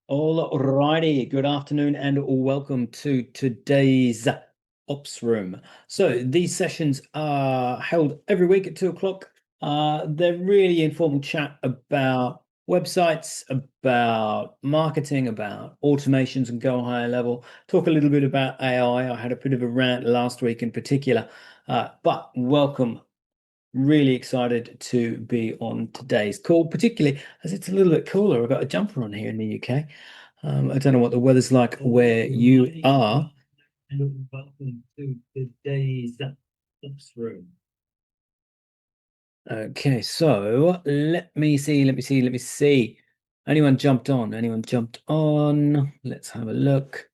All righty, good afternoon and welcome to today's Ops Room. So these sessions are held every week at 2 o'clock. They're really informal chat about websites, about marketing, about automations and go higher level. Talk a little bit about AI. I had a bit of a rant last week in particular, but welcome. Really excited to be on today's call, particularly as it's a little bit cooler. I've got a jumper on here in the UK. I don't know what the weather's like where you are. And welcome to today's Ops Room. Okay, so let me see. Anyone jumped on? Anyone jumped on? Let's have a look.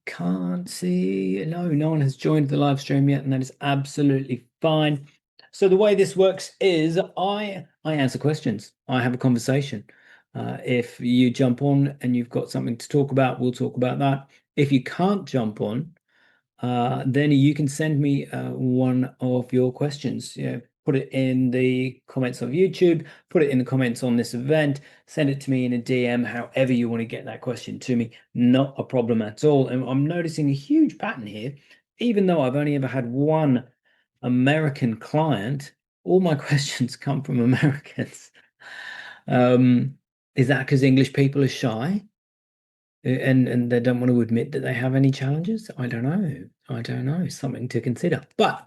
Can't see. No one has joined the live stream yet, and that is absolutely fine. So the way this works is I answer questions. I have a conversation. If you jump on and you've got something to talk about, we'll talk about that. If you can't jump on, then you can send me one of your questions. Put it in the comments of YouTube, put it in the comments on this event, send it to me in a DM, however you want to get that question to me. Not a problem at all. And I'm noticing a huge pattern here. Even though I've only ever had one American client, all my questions come from Americans. Is that because English people are shy? And they don't want to admit that they have any challenges? I don't know. I don't know. Something to consider. But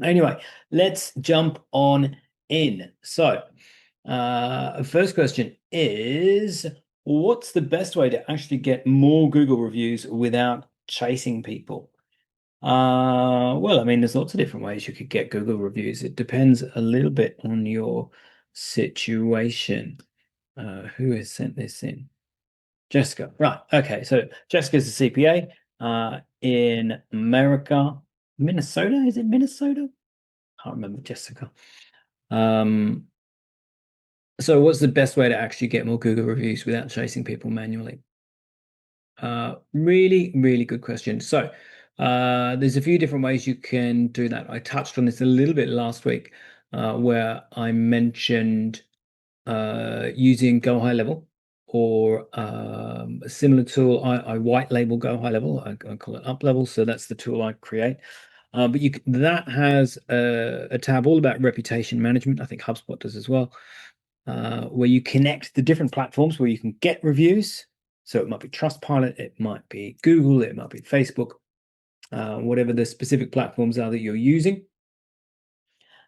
anyway, let's jump on in. So, first question is, what's the best way to actually get more Google reviews without chasing people? Well, I mean, there's lots of different ways you could get Google reviews. It depends a little bit on your situation. Who has sent this in? Jessica. Right. Okay. So Jessica's a CPA in America. Minnesota? Is it Minnesota? Can't remember, Jessica. So what's the best way to actually get more Google reviews without chasing people manually? Really, really good question. So there's a few different ways you can do that. I touched on this a little bit last week, where I mentioned using Go High Level or a similar tool. I white label Go High Level. I call it Up Level. So that's the tool I create. But that has a tab all about reputation management. I think HubSpot does as well, where you connect the different platforms where you can get reviews. So it might be Trustpilot, it might be Google, it might be Facebook, whatever the specific platforms are that you're using.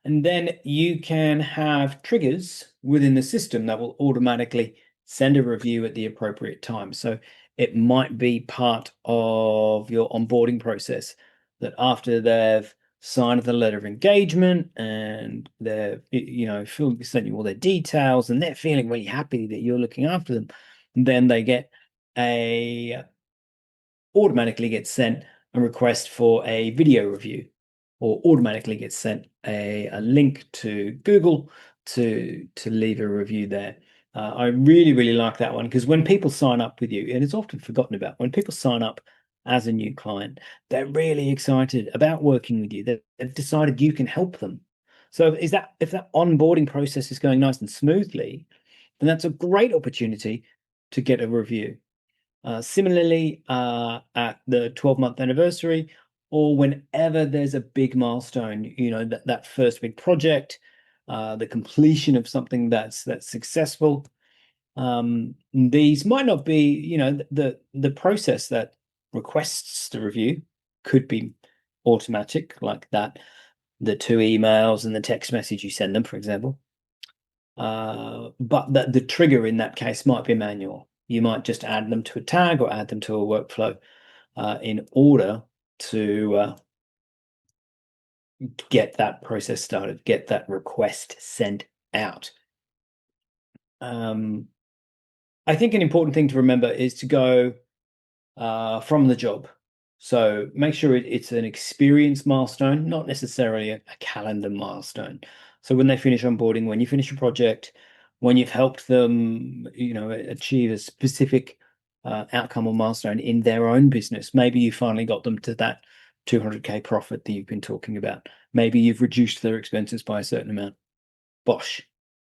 And then you can have triggers within the system that will automatically send a review at the appropriate time. So it might be part of your onboarding process that after they've signed the letter of engagement and they've, sent you all their details and they're feeling really happy that you're looking after them, then they automatically get sent a request for a video review, or automatically gets sent a link to Google to leave a review there. I really, really like that one because when people sign up with you, and it's often forgotten about, when people sign up as a new client, they're really excited about working with you. They've decided you can help them. So if that onboarding process is going nice and smoothly, then that's a great opportunity to get a review. Similarly, at the 12-month anniversary, or whenever there's a big milestone, that first big project, the completion of something that's successful. These might not be, the process that requests the review could be automatic, like that, the 2 emails and the text message you send them, for example. But the trigger in that case might be manual. You might just add them to a tag or add them to a workflow in order to get that process started, get that request sent out. I think an important thing to remember is to go from the job. So make sure it's an experience milestone, not necessarily a calendar milestone. So when they finish onboarding, when you finish a project, when you've helped them, achieve a specific outcome or milestone in their own business, maybe you finally got them to that 200K profit that you've been talking about. Maybe you've reduced their expenses by a certain amount. Bosh,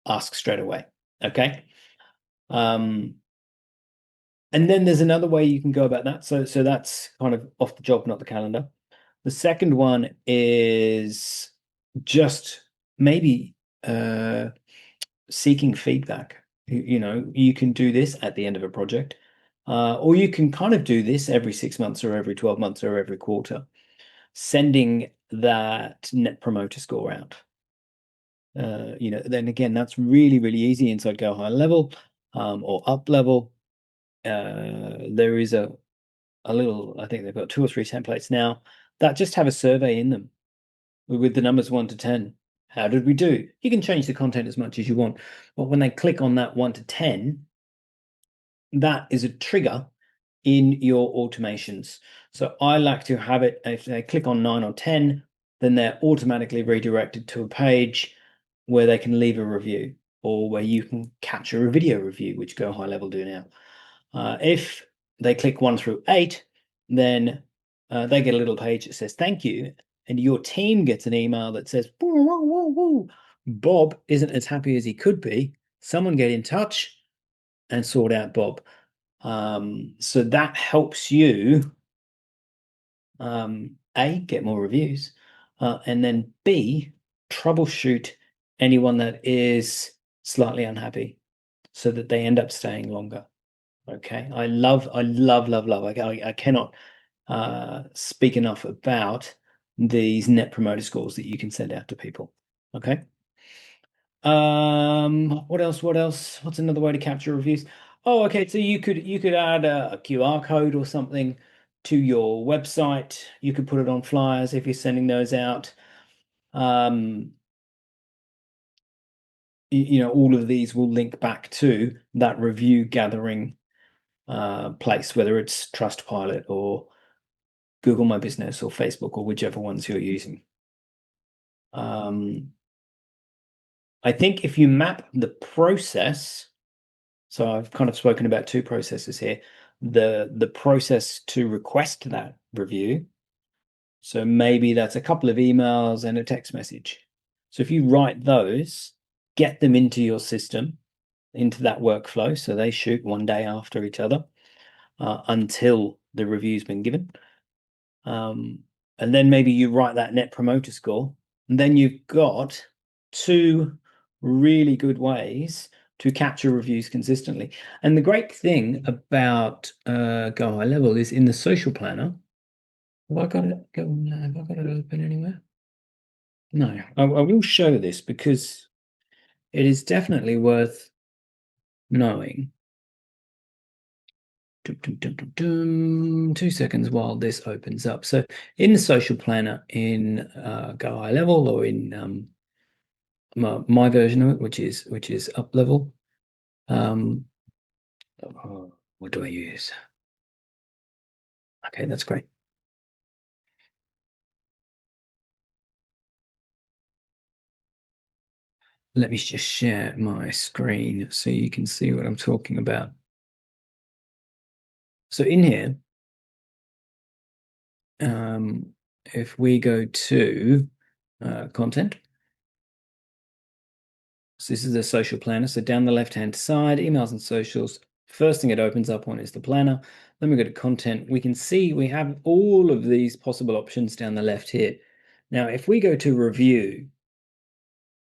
ask straight away. Okay. Um, and then there's another way you can go about that. So that's kind of off the job, not the calendar. The second one is just maybe seeking feedback. You know, you can do this at the end of a project, or you can kind of do this every 6 months or every 12 months or every quarter, sending that net promoter score out. You know, then again, that's really, really easy inside Go High Level or Up Level. There is a little, I think they've got 2 or 3 templates now that just have a survey in them with the numbers 1 to 10. How did we do? You can change the content as much as you want, but when they click on that 1 to 10, that is a trigger in your automations. So I like to have it, if they click on 9 or 10, then they're automatically redirected to a page where they can leave a review or where you can capture a video review, which Go High Level do now. If they click 1 through 8, then they get a little page that says thank you, and your team gets an email that says, whoa, whoa, whoa, whoa, Bob isn't as happy as he could be. Someone get in touch and sort out Bob. So that helps you, A, get more reviews, and then B, troubleshoot anyone that is slightly unhappy so that they end up staying longer. Okay. I love, love, love. I cannot speak enough about these net promoter scores that you can send out to people. Okay. What else? What else? What's another way to capture reviews? Oh, okay. So you could add a QR code or something to your website. You could put it on flyers if you're sending those out. Um, you know, all of these will link back to that review gathering place, whether it's Trustpilot or Google My Business or Facebook or whichever ones you're using. Um, I think if you map the process, so I've kind of spoken about 2 processes here, the process to request that review. So maybe that's a couple of emails and a text message. So if you write those, get them into your system, into that workflow, so they shoot one day after each other until the review's been given. And then maybe you write that net promoter score, and then you've got 2 really good ways to capture reviews consistently. And the great thing about Go High Level is in the social planner. Have I got it? Have I got it open anywhere? No, I will show this because it is definitely worth knowing. 2 seconds while this opens up. So in the social planner in Go High Level or in my version of it, which is Up Level. What do I use? Okay, that's great. Let me just share my screen so you can see what I'm talking about. So in here, if we go to content, so this is the social planner. So down the left-hand side, emails and socials. First thing it opens up on is the planner. Then we go to content. We can see we have all of these possible options down the left here. Now, if we go to review,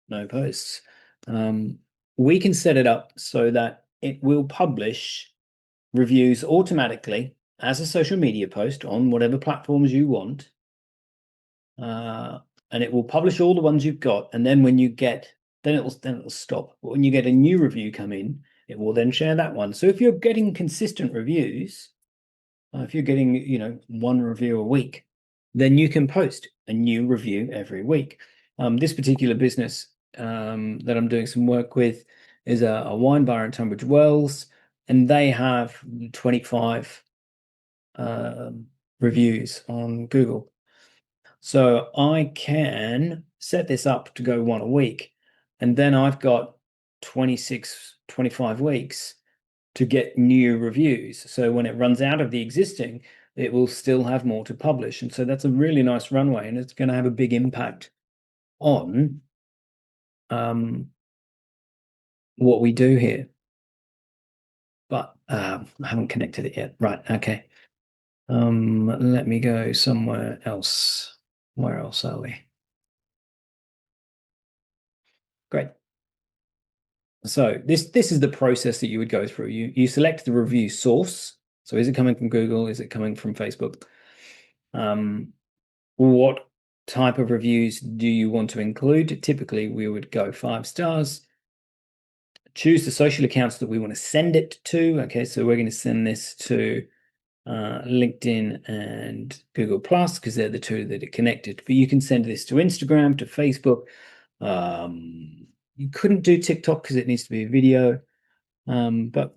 no posts, we can set it up so that it will publish reviews automatically as a social media post on whatever platforms you want. And it will publish all the ones you've got. And then when you get, then it'll stop. But when you get a new review come in, it will then share that one. So if you're getting consistent reviews, if you're getting, 1 review a week, then you can post a new review every week. This particular business that I'm doing some work with is a wine bar in Tunbridge Wells, and they have 25 reviews on Google. So I can set this up to go 1 a week, and then I've got 26, 25 weeks to get new reviews. So when it runs out of the existing, it will still have more to publish. And so that's a really nice runway, and it's going to have a big impact on what we do here. but I haven't connected it yet. Right, okay. Let me go somewhere else. Where else are we? Great. So this is the process that you would go through. You select the review source. So is it coming from Google? Is it coming from Facebook? Um, what type of reviews do you want to include? Typically, we would go 5 stars. Choose the social accounts that we want to send it to. Okay, so we're going to send this to LinkedIn and Google Plus because they're the two that are connected. But you can send this to Instagram, to Facebook. You couldn't do TikTok because it needs to be a video. But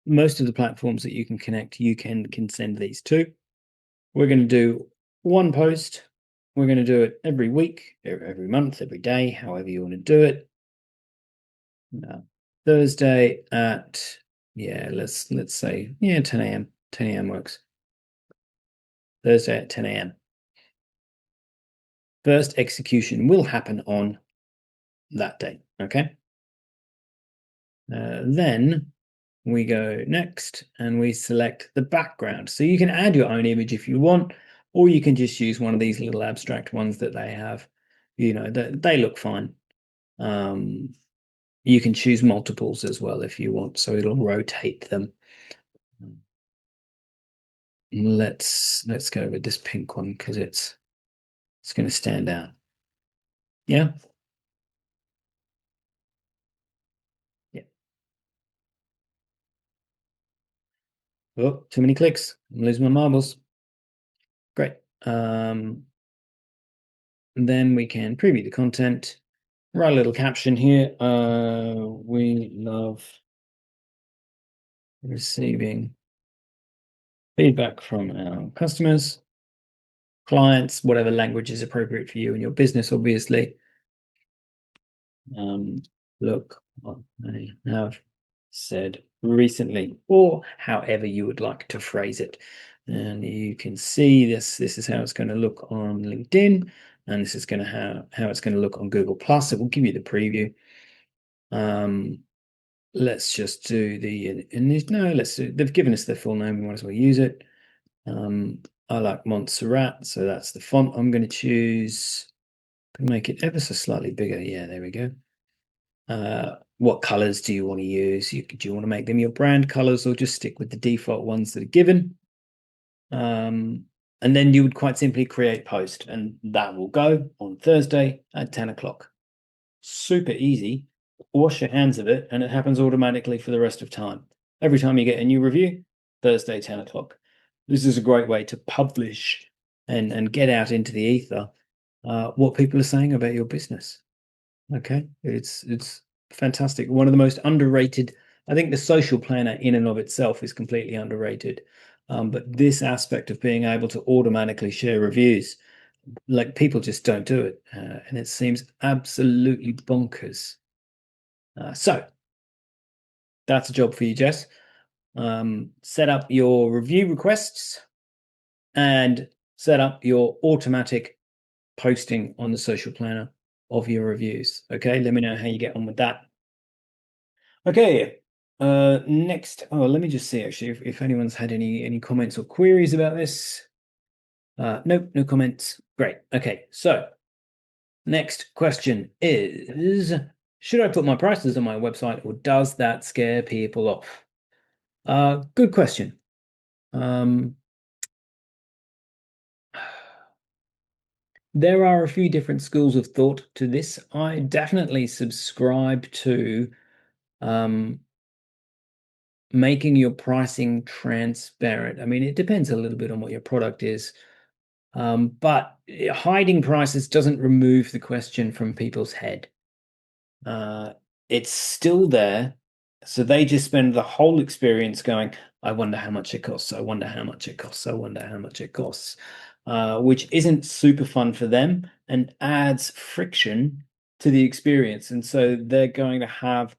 most of the platforms that you can connect, you can send these to. We're going to do one post. We're going to do it every week, every month, every day, however you want to do it. Thursday at let's say 10 a.m. 10 a.m. works. Thursday at 10 a.m. First execution will happen on that day. Okay. Then we go next and we select the background. So you can add your own image if you want, or you can just use one of these little abstract ones that they have. They look fine. You can choose multiples as well if you want, so it'll rotate them. Let's go with this pink one because it's going to stand out. Yeah. Yeah. Oh, too many clicks. I'm losing my marbles. Great. Then we can preview the content. Write a little caption here. We love receiving feedback from our customers, clients, whatever language is appropriate for you and your business, obviously. Look what they have said recently, or however you would like to phrase it. And you can see this is how it's going to look on LinkedIn, and this is going to how it's going to look on Google Plus. It will give you the preview. Let's just do they've given us their full name, we might as well use it. I like Montserrat, so that's the font I'm going to choose. Make it ever so slightly bigger. Yeah, there we go. What colors do you want to use? Do you want to make them your brand colors or just stick with the default ones that are given? And then you would quite simply create post, and that will go on Thursday at 10 o'clock. Super easy. Wash your hands of it, and it happens automatically for the rest of time. Every time you get a new review, Thursday, 10 o'clock. This is a great way to publish and get out into the ether what people are saying about your business. Okay, it's fantastic. One of the most underrated. I think the social planner in and of itself is completely underrated. But this aspect of being able to automatically share reviews, like people just don't do it. And it seems absolutely bonkers. So that's a job for you, Jess. Set up your review requests and set up your automatic posting on the social planner of your reviews. Okay, let me know how you get on with that. Okay, next. Oh, let me just see actually if anyone's had any comments or queries about this. Nope, no comments. Great. Okay, so next question is, should I put my prices on my website or does that scare people off? Good question. There are a few different schools of thought to this. I definitely subscribe to making your pricing transparent. I mean, it depends a little bit on what your product is. But hiding prices doesn't remove the question from people's head. It's still there. So they just spend the whole experience going, I wonder how much it costs. I wonder how much it costs. I wonder how much it costs, which isn't super fun for them and adds friction to the experience. And so they're going to have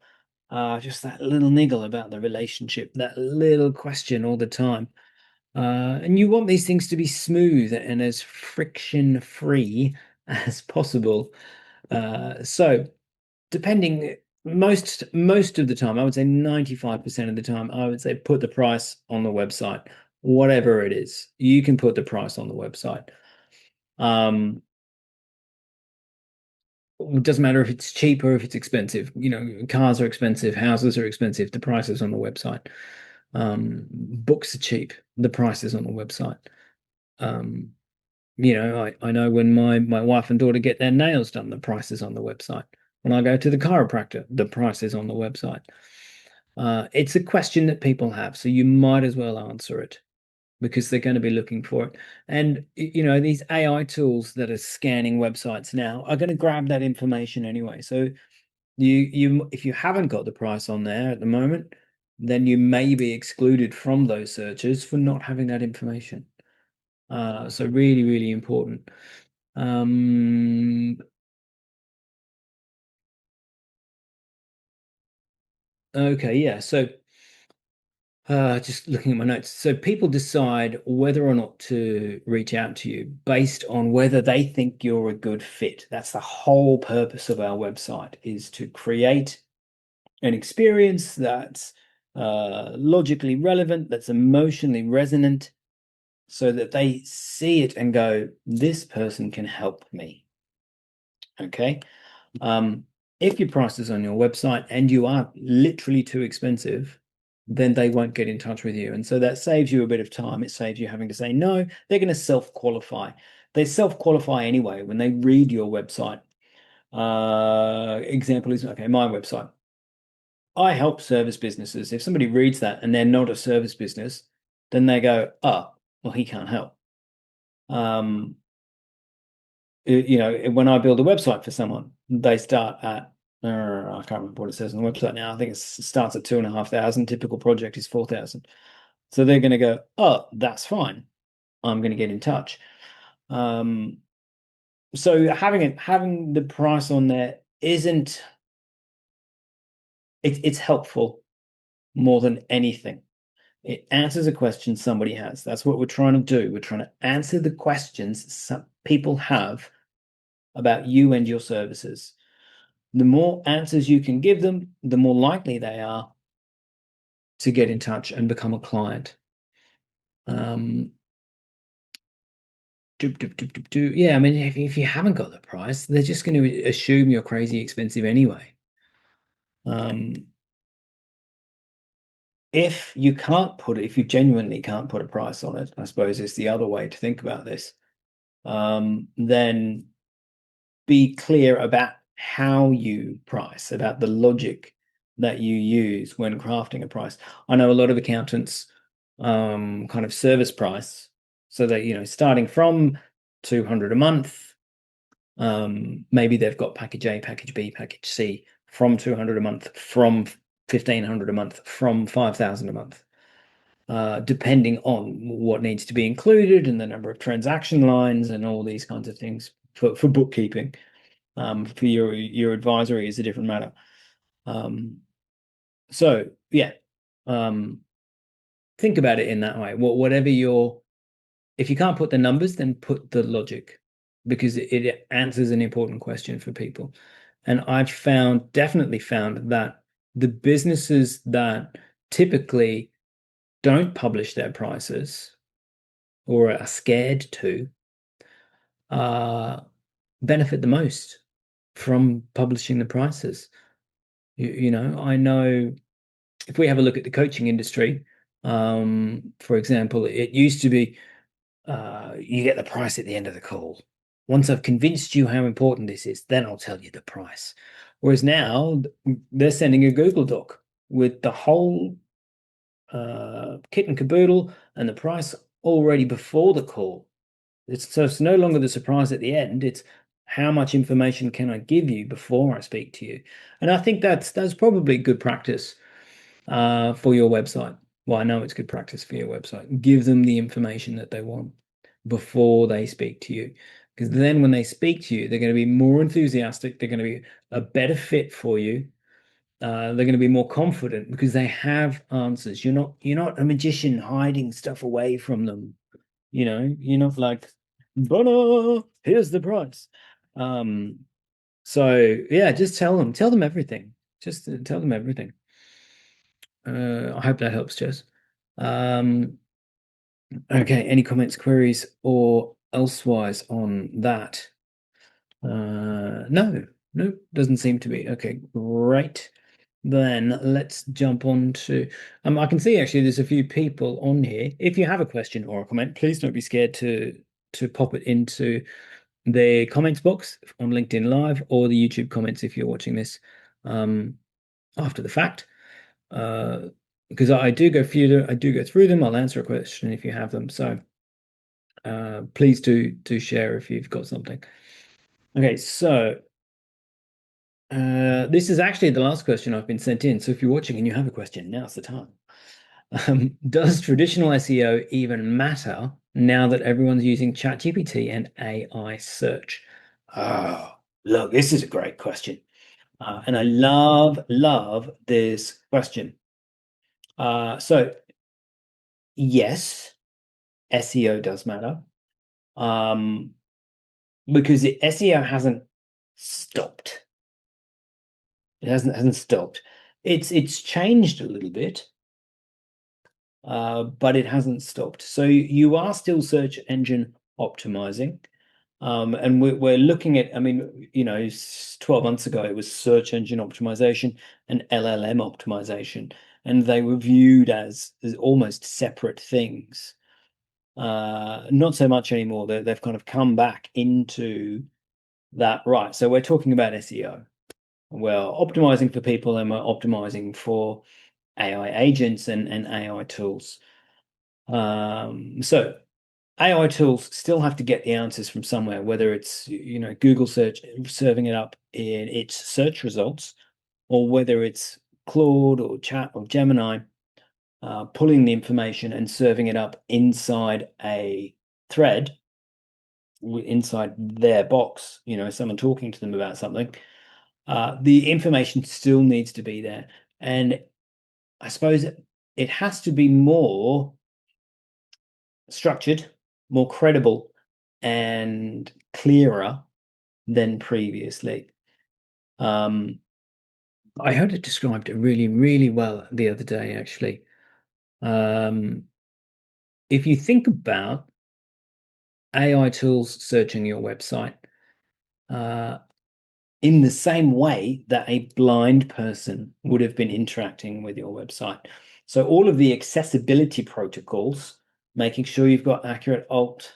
just that little niggle about the relationship, that little question all the time. And you want these things to be smooth and as friction free as possible. So depending Most of the time, I would say 95% of the time, I would say put the price on the website, whatever it is. You can put the price on the website. Um, it doesn't matter if it's cheap or if it's expensive. You know, cars are expensive, houses are expensive, the price is on the website. Books are cheap, the price is on the website. Um, I know when my wife and daughter get their nails done, the price is on the website. When I go to the chiropractor, the price is on the website. It's a question that people have, so you might as well answer it because they're going to be looking for it. And these AI tools that are scanning websites now are going to grab that information anyway. So if you haven't got the price on there at the moment, then you may be excluded from those searches for not having that information. So really, really important. Um, okay, yeah. So just looking at my notes. So people decide whether or not to reach out to you based on whether they think you're a good fit. That's the whole purpose of our website, is to create an experience that's logically relevant, that's emotionally resonant, so that they see it and go, this person can help me. Okay. Um, if your price is on your website and you are literally too expensive, then they won't get in touch with you. And so that saves you a bit of time. It saves you having to say no. They're going to self-qualify. They self-qualify anyway when they read your website. Example is, okay, my website. I help service businesses. If somebody reads that and they're not a service business, then they go, oh, well, he can't help. Um, when I build a website for someone, they start at I can't remember what it says on the website now. I think it starts at 2,500. Typical project is 4,000. So they're going to go, oh, that's fine. I'm going to get in touch. Um, so having the price on there isn't it's helpful more than anything. It answers a question somebody has. That's what we're trying to do. We're trying to answer the questions some people have about you and your services. The more answers you can give them, the more likely they are to get in touch and become a client. Um, Yeah, I mean, if you haven't got the price, they're just going to assume you're crazy expensive anyway. Um, if you genuinely can't put a price on it, I suppose is the other way to think about this, then be clear about how you price, about the logic that you use when crafting a price. I know a lot of accountants kind of service price, so that starting from 200 a month, maybe they've got package A, package B, package C from 200 a month, from 1,500 a month, from 5,000 a month. Depending on what needs to be included and the number of transaction lines and all these kinds of things for bookkeeping. For your advisory is a different matter. So yeah, um, think about it in that way. Whatever if you can't put the numbers, then put the logic, because it answers an important question for people. And I've definitely found that the businesses that typically don't publish their prices or are scared to uh, benefit the most from publishing the prices. I know if we have a look at the coaching industry, for example, it used to be you get the price at the end of the call. Once I've convinced you how important this is, then I'll tell you the price. Whereas now they're sending a Google Doc with the whole kit and caboodle and the price already before the call. It's no longer the surprise at the end. It's how much information can I give you before I speak to you. And I think that's probably good practice for your website. Well, I know it's good practice for your website. Give them the information that they want before they speak to you. Because then when they speak to you, they're going to be more enthusiastic. They're going to be a better fit for you. They're going to be more confident because they have answers. You're not a magician hiding stuff away from them. You're not like, Bono, here's the price. So yeah, just tell them everything. Just tell them everything. I hope that helps, Jess. Um, okay, any comments, queries, or elsewise on that? No, no, doesn't seem to be. Okay, great. Then let's jump on to. I can see actually there's a few people on here. If you have a question or a comment, please don't be scared to pop it into the comments box on LinkedIn Live or the YouTube comments if you're watching this um, after the fact. Because I do go through them. I'll answer a question if you have them. So please do share if you've got something. Okay, so this is actually the last question I've been sent in. So if you're watching and you have a question, now's the time. Does traditional SEO even matter now that everyone's using ChatGPT and AI search? Oh, look, this is a great question. And I love this question. So yes, SEO does matter. Because SEO hasn't stopped. It hasn't stopped. It's changed a little bit, but it hasn't stopped. So you are still search engine optimizing. And we're looking at, I mean, 12 months ago, it was search engine optimization and LLM optimization, and they were viewed as almost separate things. Not so much anymore. They've kind of come back into that, right? So we're talking about SEO. We're optimizing for people and we're optimizing for AI agents and AI tools. So AI tools still have to get the answers from somewhere, whether it's Google search serving it up in its search results, or whether it's Claude or Chat or Gemini pulling the information and serving it up inside a thread inside their box, someone talking to them about something. The information still needs to be there, and I suppose it has to be more structured, more credible, and clearer than previously. I heard it described really, really well the other day, actually. Um, if you think about AI tools searching your website, uh, in the same way that a blind person would have been interacting with your website. So all of the accessibility protocols, making sure you've got accurate alt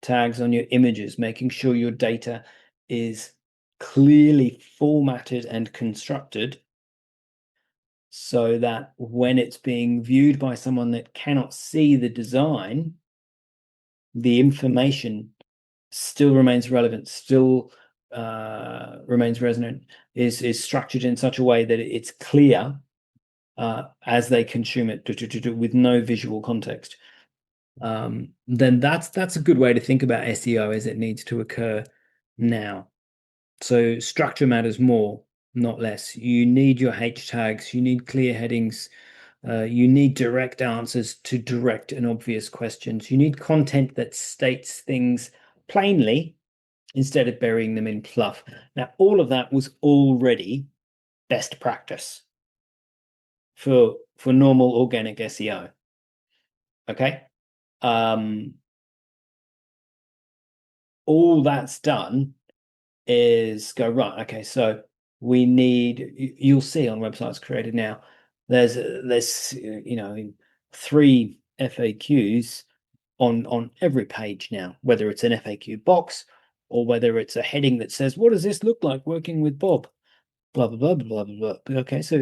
tags on your images, making sure your data is clearly formatted and constructed so that when it's being viewed by someone that cannot see the design, the information still remains relevant, still remains resonant, is structured in such a way that it's clear as they consume it with no visual context. Then that's a good way to think about SEO as it needs to occur now. So structure matters more, not less. You need your H tags, you need clear headings, you need direct answers to direct and obvious questions. You need content that states things plainly instead of burying them in fluff. Now, all of that was already best practice for normal organic SEO. Okay. All that's done is go, right, okay, so we need, you'll see on websites created now, there's 3 FAQs on every page now, whether it's an FAQ box or whether it's a heading that says, what does this look like working with Bob? Blah blah blah blah blah blah. Okay, so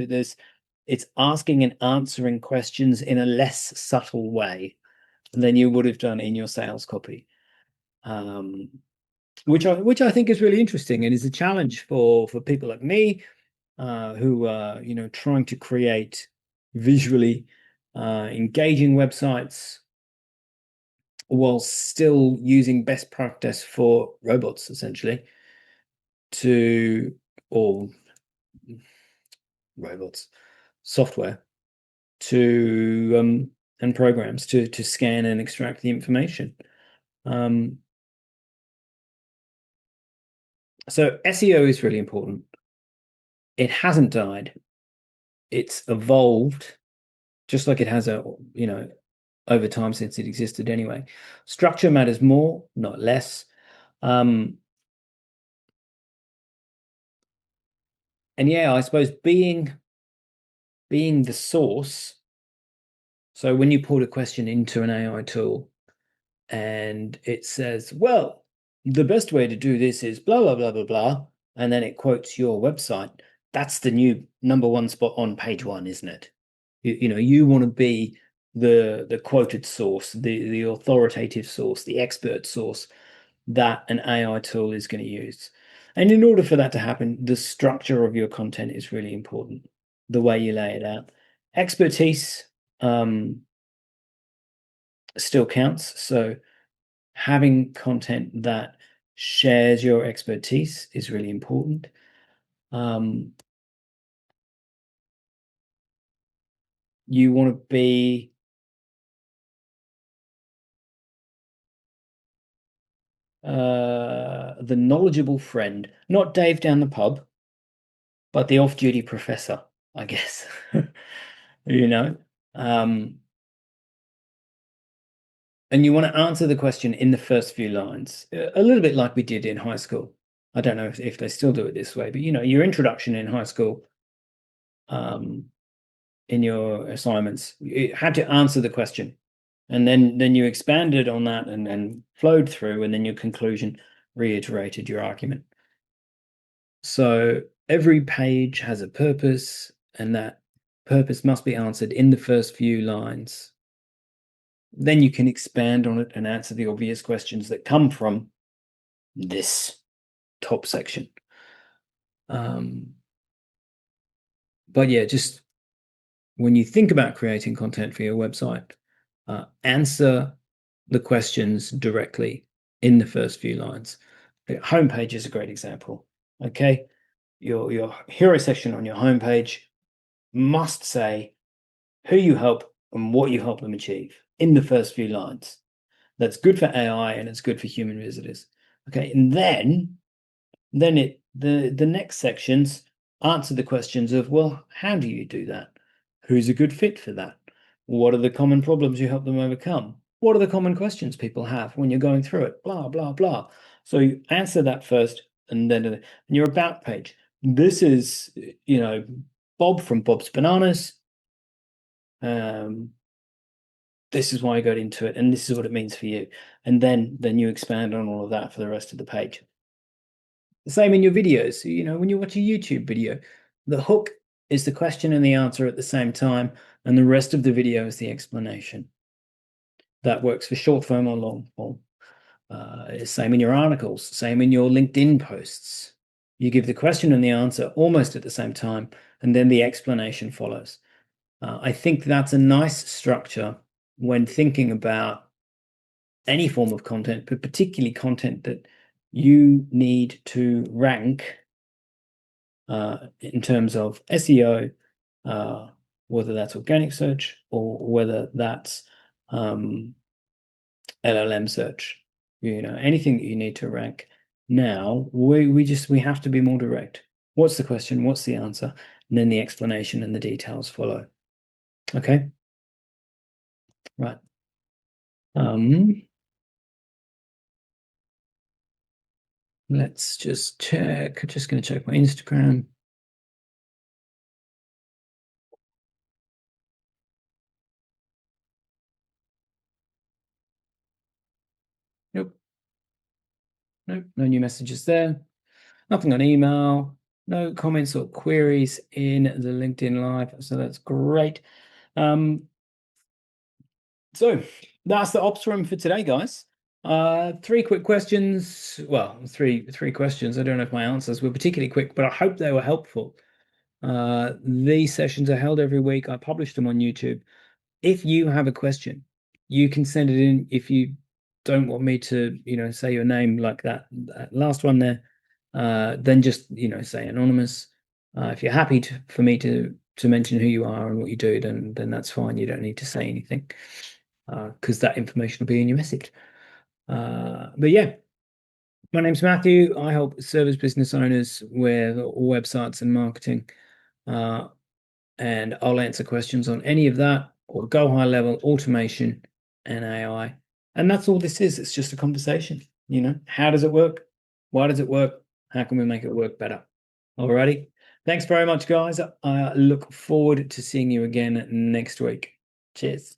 it's asking and answering questions in a less subtle way than you would have done in your sales copy. Which I think is really interesting and is a challenge for people like me who are trying to create visually engaging websites while still using best practice for robots essentially to or robots software to and programs to scan and extract the information. Um, so SEO is really important. it hasn't died. It's evolved just like it has over time since it existed anyway. Structure matters more, not less. Um, and yeah, I suppose being the source. So when you put a question into an AI tool and it says, well, the best way to do this is blah blah blah blah blah, and then it quotes your website, that's the new number one spot on page one, isn't it? You want to be the quoted source, the authoritative source, the expert source that an AI tool is going to use. And in order for that to happen, the structure of your content is really important, the way you lay it out. Expertise still counts. So having content that shares your expertise is really important. Um, you want to be the knowledgeable friend, not Dave down the pub, but the off-duty professor, I guess. you know, um, and you want to answer the question in the first few lines, a little bit like we did in high school. I don't know if they still do it this way, but your introduction in high school, um, in your assignments, you had to answer the question, and then you expanded on that and flowed through, and then your conclusion reiterated your argument. So every page has a purpose, and that purpose must be answered in the first few lines. Then you can expand on it and answer the obvious questions that come from this top section. But yeah, just when you think about creating content for your website, answer the questions directly in the first few lines. The homepage is a great example. Okay, your hero section on your homepage must say who you help and what you help them achieve in the first few lines. That's good for AI and it's good for human visitors. Okay, and then the next sections answer the questions of, well, how do you do that? Who's a good fit for that? What are the common problems you help them overcome? What are the common questions people have when you're going through it? Blah, blah, blah. So you answer that first, and then and your about page. This is, Bob from Bob's Bananas. Um, this is why I got into it, and this is what it means for you. And then you expand on all of that for the rest of the page. The same in your videos. When you watch a YouTube video, the hook is the question and the answer at the same time, and the rest of the video is the explanation. That works for short form or long form. Same in your articles, same in your LinkedIn posts. You give the question and the answer almost at the same time, and then the explanation follows. I think that's a nice structure when thinking about any form of content, but particularly content that you need to rank in terms of SEO, whether that's organic search or whether that's LLM search. Anything that you need to rank. Now we have to be more direct. What's the question? What's the answer? And then the explanation and the details follow. Okay. Right. Let's just check. Just going to check my Instagram. Nope. Nope. No new messages there. Nothing on email. No comments or queries in the LinkedIn Live. So that's great. So that's the ops room for today, guys. Three quick questions. Well, three questions. I don't know if my answers were particularly quick, but I hope they were helpful. These sessions are held every week. I publish them on YouTube. If you have a question, you can send it in. If you don't want me to, say your name like that last one there, then just, say anonymous. If you're happy for me to mention who you are and what you do, then that's fine. You don't need to say anything because that information will be in your message. But yeah, My name's Matthew. I help service business owners with websites and marketing. Uh, and I'll answer questions on any of that or go high level automation and AI. And that's all this is. It's just a conversation. How does it work? Why does it work? How can we make it work better? Alrighty. Thanks very much, guys. I look forward to seeing you again next week. Cheers.